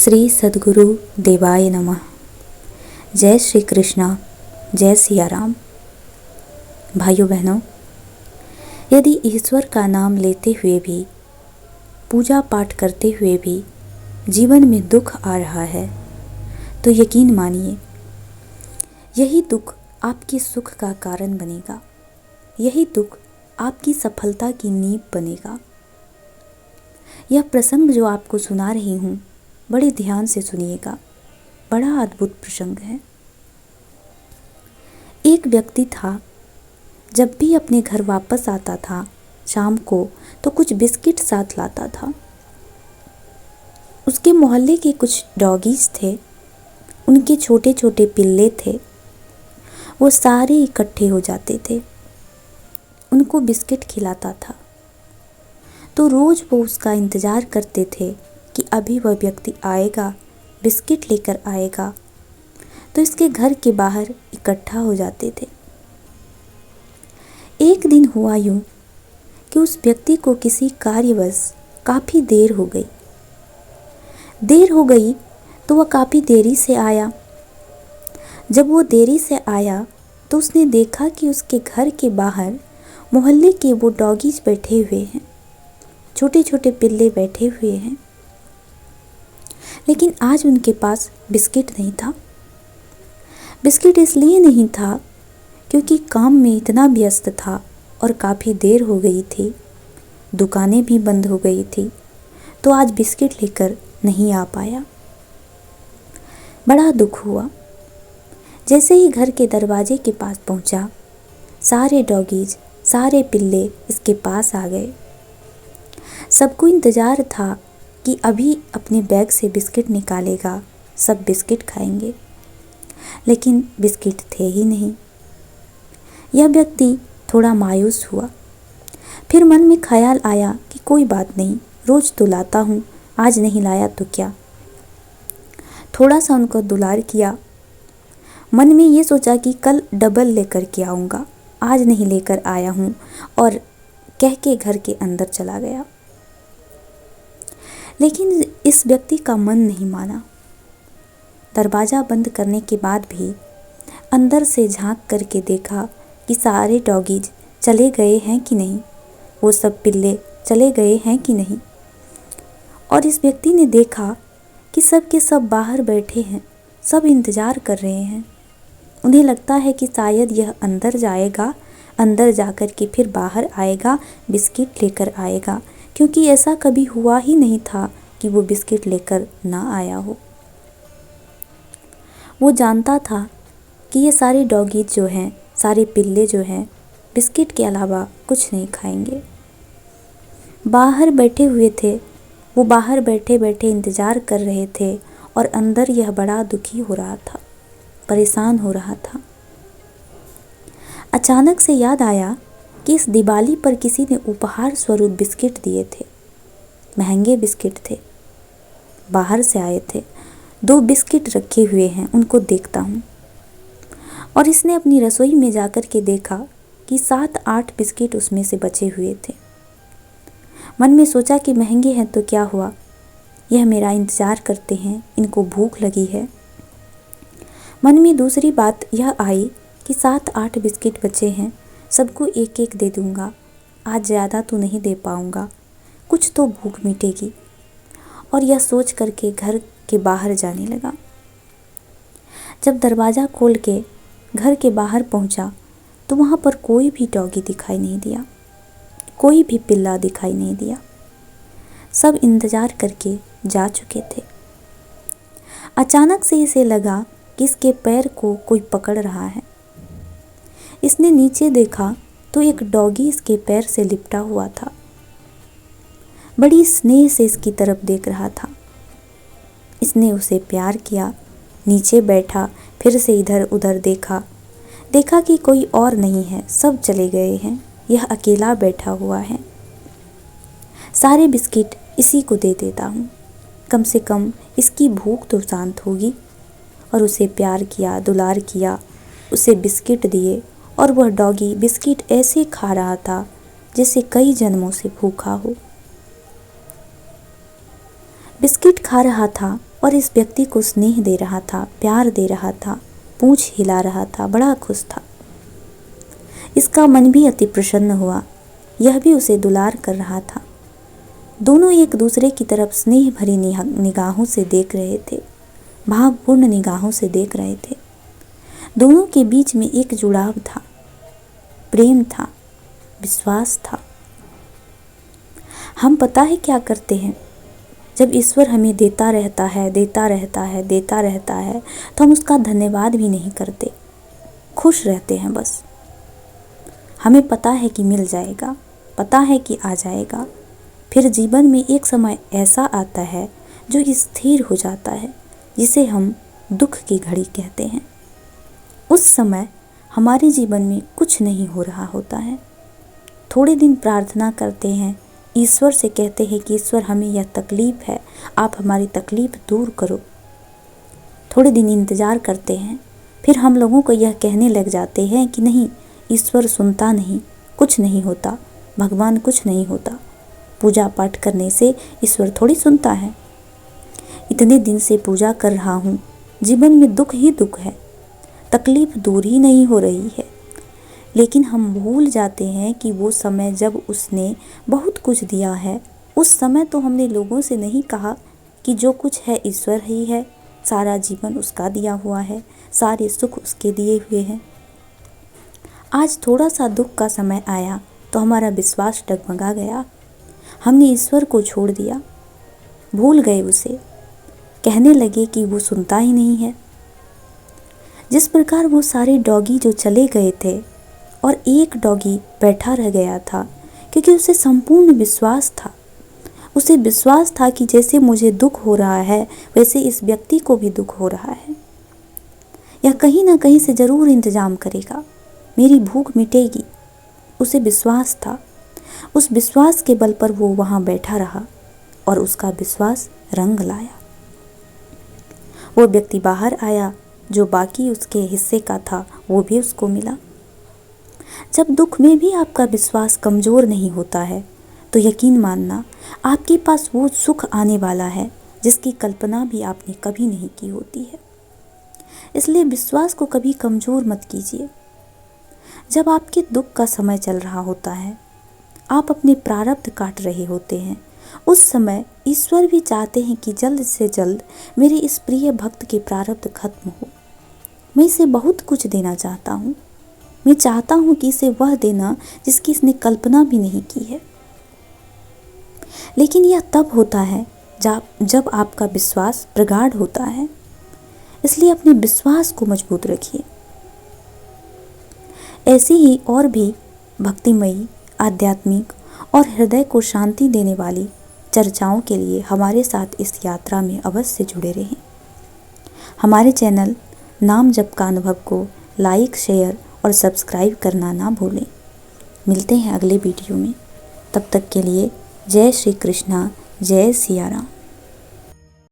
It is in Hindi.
श्री सद्गुरु देवाय नमः। जय श्री कृष्णा, जय सिया राम। भाइयों बहनों, यदि ईश्वर का नाम लेते हुए भी, पूजा पाठ करते हुए भी जीवन में दुख आ रहा है, तो यकीन मानिए यही दुख आपके सुख का कारण बनेगा। यही दुख आपकी सफलता की नींव बनेगा। यह प्रसंग जो आपको सुना रही हूँ, बड़े ध्यान से सुनिएगा। बड़ा अद्भुत प्रसंग है। एक व्यक्ति था, जब भी अपने घर वापस आता था शाम को, तो कुछ बिस्किट साथ लाता था। उसके मोहल्ले के कुछ डॉगीज थे, उनके छोटे छोटे पिल्ले थे। वो सारे इकट्ठे हो जाते थे, उनको बिस्किट खिलाता था। तो रोज वो उसका इंतज़ार करते थे कि अभी वह व्यक्ति आएगा, बिस्किट लेकर आएगा। तो इसके घर के बाहर इकट्ठा हो जाते थे। एक दिन हुआ यूं कि उस व्यक्ति को किसी कार्यवश काफ़ी देर हो गई तो वह काफ़ी देरी से आया। जब वो देरी से आया तो उसने देखा कि उसके घर के बाहर मोहल्ले के वो डॉगीज बैठे हुए हैं, छोटे छोटे पिल्ले बैठे हुए हैं। लेकिन आज उनके पास बिस्किट नहीं था। बिस्किट इसलिए नहीं था क्योंकि काम में इतना व्यस्त था और काफ़ी देर हो गई थी, दुकानें भी बंद हो गई थी, तो आज बिस्किट लेकर नहीं आ पाया। बड़ा दुख हुआ। जैसे ही घर के दरवाजे के पास पहुंचा, सारे डॉगीज, सारे पिल्ले इसके पास आ गए। सबको इंतज़ार था कि अभी अपने बैग से बिस्किट निकालेगा, सब बिस्किट खाएंगे। लेकिन बिस्किट थे ही नहीं। यह व्यक्ति थोड़ा मायूस हुआ। फिर मन में ख्याल आया कि कोई बात नहीं, रोज तो लाता हूँ, आज नहीं लाया तो क्या। थोड़ा सा उनको दुलार किया। मन में ये सोचा कि कल डबल लेकर के आऊँगा, आज नहीं लेकर आया हूँ, और कह के घर के अंदर चला गया। लेकिन इस व्यक्ति का मन नहीं माना। दरवाज़ा बंद करने के बाद भी अंदर से झांक करके देखा कि सारे डॉगीज चले गए हैं कि नहीं, वो सब पिल्ले चले गए हैं कि नहीं। और इस व्यक्ति ने देखा कि सब के सब बाहर बैठे हैं, सब इंतज़ार कर रहे हैं। उन्हें लगता है कि शायद यह अंदर जाएगा, अंदर जाकर के फिर बाहर आएगा, बिस्किट लेकर आएगा, क्योंकि ऐसा कभी हुआ ही नहीं था कि वो बिस्किट लेकर ना आया हो। वो जानता था कि ये सारे डॉगीज जो हैं, सारे पिल्ले जो हैं, बिस्किट के अलावा कुछ नहीं खाएंगे। बाहर बैठे हुए थे, वो बाहर बैठे बैठे इंतज़ार कर रहे थे, और अंदर यह बड़ा दुखी हो रहा था, परेशान हो रहा था। अचानक से याद आया कि इस दिवाली पर किसी ने उपहार स्वरूप बिस्किट दिए थे। महंगे बिस्किट थे, बाहर से आए थे। 2 बिस्किट रखे हुए हैं, उनको देखता हूँ। और इसने अपनी रसोई में जाकर के देखा कि 7-8 बिस्किट उसमें से बचे हुए थे। मन में सोचा कि महंगे हैं तो क्या हुआ, यह मेरा इंतज़ार करते हैं, इनको भूख लगी है। मन में दूसरी बात यह आई कि 7-8 बिस्किट बचे हैं, सबको एक एक दे दूँगा, आज ज़्यादा तो नहीं दे पाऊँगा, कुछ तो भूख मिटेगी। और यह सोच करके घर के बाहर जाने लगा। जब दरवाज़ा खोल के घर के बाहर पहुँचा तो वहाँ पर कोई भी डॉगी दिखाई नहीं दिया, कोई भी पिल्ला दिखाई नहीं दिया। सब इंतज़ार करके जा चुके थे। अचानक से इसे लगा कि इसके पैर को कोई पकड़ रहा है। इसने नीचे देखा तो एक डॉगी इसके पैर से लिपटा हुआ था, बड़ी स्नेह से इसकी तरफ देख रहा था। इसने उसे प्यार किया, नीचे बैठा, फिर से इधर उधर देखा कि कोई और नहीं है, सब चले गए हैं, यह अकेला बैठा हुआ है। सारे बिस्किट इसी को दे देता हूँ, कम से कम इसकी भूख तो शांत होगी। और उसे प्यार किया, दुलार किया, उसे बिस्किट दिए, और वह डॉगी बिस्किट ऐसे खा रहा था जैसे कई जन्मों से भूखा हो। बिस्किट खा रहा था और इस व्यक्ति को स्नेह दे रहा था, प्यार दे रहा था, पूंछ हिला रहा था, बड़ा खुश था। इसका मन भी अति प्रसन्न हुआ, यह भी उसे दुलार कर रहा था। दोनों एक दूसरे की तरफ स्नेह भरी निगाहों से देख रहे थे, भावपूर्ण निगाहों से देख रहे थे। दोनों के बीच में एक जुड़ाव था, प्रेम था, विश्वास था। हम पता है क्या करते हैं, जब ईश्वर हमें देता रहता है, देता रहता है, देता रहता है, तो हम उसका धन्यवाद भी नहीं करते, खुश रहते हैं बस। हमें पता है कि मिल जाएगा, पता है कि आ जाएगा। फिर जीवन में एक समय ऐसा आता है जो स्थिर हो जाता है, जिसे हम दुख की घड़ी कहते हैं। उस समय हमारे जीवन में कुछ नहीं हो रहा होता है। थोड़े दिन प्रार्थना करते हैं, ईश्वर से कहते हैं कि ईश्वर हमें यह तकलीफ़ है, आप हमारी तकलीफ़ दूर करो। थोड़े दिन इंतज़ार करते हैं, फिर हम लोगों को यह कहने लग जाते हैं कि नहीं, ईश्वर सुनता नहीं, कुछ नहीं होता, भगवान कुछ नहीं होता, पूजा पाठ करने से ईश्वर थोड़ी सुनता है। इतने दिन से पूजा कर रहा हूँ, जीवन में दुख ही दुख है, तकलीफ़ दूर ही नहीं हो रही है। लेकिन हम भूल जाते हैं कि वो समय जब उसने बहुत कुछ दिया है, उस समय तो हमने लोगों से नहीं कहा कि जो कुछ है ईश्वर ही है, सारा जीवन उसका दिया हुआ है, सारे सुख उसके दिए हुए हैं। आज थोड़ा सा दुख का समय आया तो हमारा विश्वास डगमगा गया, हमने ईश्वर को छोड़ दिया, भूल गए उसे, कहने लगे कि वो सुनता ही नहीं है। जिस प्रकार वो सारे डॉगी जो चले गए थे और एक डॉगी बैठा रह गया था, क्योंकि उसे संपूर्ण विश्वास था, उसे विश्वास था कि जैसे मुझे दुख हो रहा है वैसे इस व्यक्ति को भी दुख हो रहा है, यह कहीं ना कहीं से ज़रूर इंतज़ाम करेगा, मेरी भूख मिटेगी। उसे विश्वास था, उस विश्वास के बल पर वो वहाँ बैठा रहा और उसका विश्वास रंग लाया। वो व्यक्ति बाहर आया, जो बाकी उसके हिस्से का था वो भी उसको मिला। जब दुख में भी आपका विश्वास कमज़ोर नहीं होता है तो यकीन मानना आपके पास वो सुख आने वाला है जिसकी कल्पना भी आपने कभी नहीं की होती है। इसलिए विश्वास को कभी कमज़ोर मत कीजिए। जब आपके दुख का समय चल रहा होता है, आप अपने प्रारब्ध काट रहे होते हैं, उस समय ईश्वर भी चाहते हैं कि जल्द से जल्द मेरे इस प्रिय भक्त के प्रारब्ध खत्म हो। मैं इसे बहुत कुछ देना चाहता हूँ, मैं चाहता हूँ कि इसे वह देना जिसकी इसने कल्पना भी नहीं की है। लेकिन यह तब होता है जब आपका विश्वास प्रगाढ़ होता है। इसलिए अपने विश्वास को मजबूत रखिए। ऐसी ही और भी भक्तिमयी, आध्यात्मिक और हृदय को शांति देने वाली चर्चाओं के लिए हमारे साथ इस यात्रा में अवश्य जुड़े रहें। हमारे चैनल नाम जप का अनुभव को लाइक, शेयर और सब्सक्राइब करना ना भूलें। मिलते हैं अगले वीडियो में, तब तक के लिए जय श्री कृष्णा, जय सिया राम।